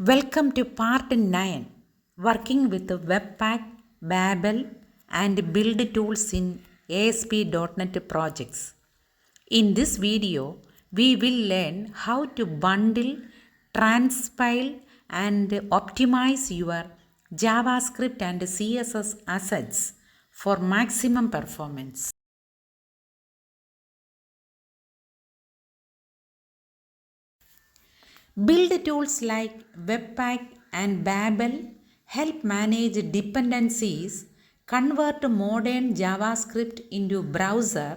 Welcome to part 9, working with Webpack, Babel and build tools in ASP.NET projects. In this video, we will learn how to bundle, transpile and optimize your JavaScript and CSS assets for maximum performance. Build tools like Webpack and Babel help manage dependencies, convert modern JavaScript into browser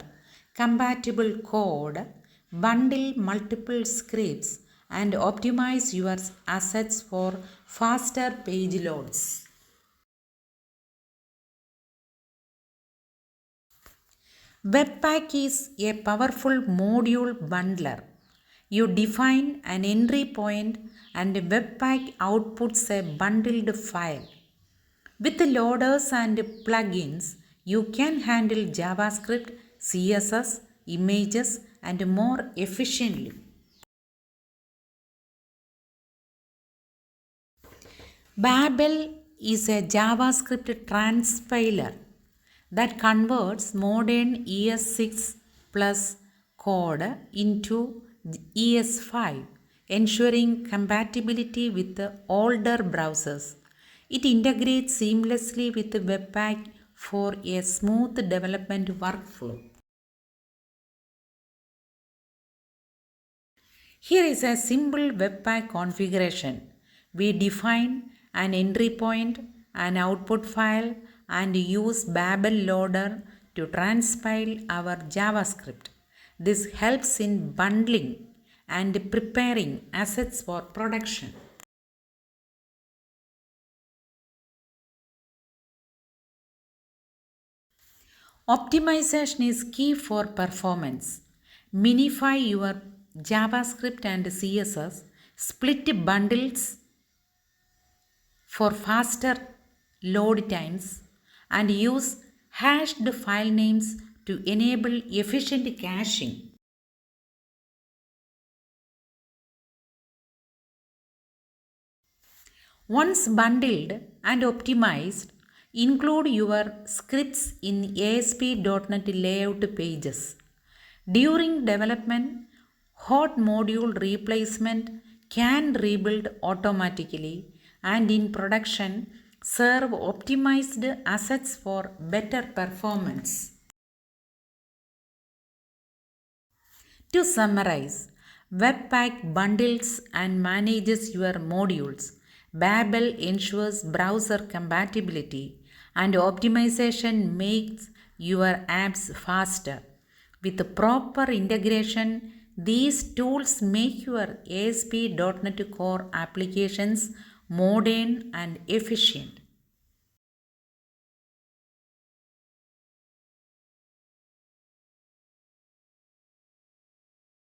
compatible code, bundle multiple scripts, and optimize your assets for faster page loads. Webpack is a powerful module bundler. You define an entry point and Webpack outputs a bundled file. With loaders and plugins, you can handle JavaScript, CSS, images, and more efficiently. Babel is a JavaScript transpiler that converts modern ES6 plus code into ES5, ensuring compatibility with the older browsers. It integrates seamlessly with Webpack for a smooth development workflow. Here is a simple Webpack configuration. We define an entry point, an output file, and use Babel loader to transpile our JavaScript. This helps in bundling and preparing assets for production. Optimization is key for performance. Minify your JavaScript and CSS, split bundles for faster load times, and use hashed file names to enable efficient caching. Once bundled and optimized, include your scripts in ASP.NET layout pages. During development, hot module replacement can rebuild automatically, and in production, serve optimized assets for better performance. To summarize, Webpack bundles and manages your modules. Babel ensures browser compatibility, and optimization makes your apps faster. With proper integration, these tools make your ASP.NET Core applications modern and efficient.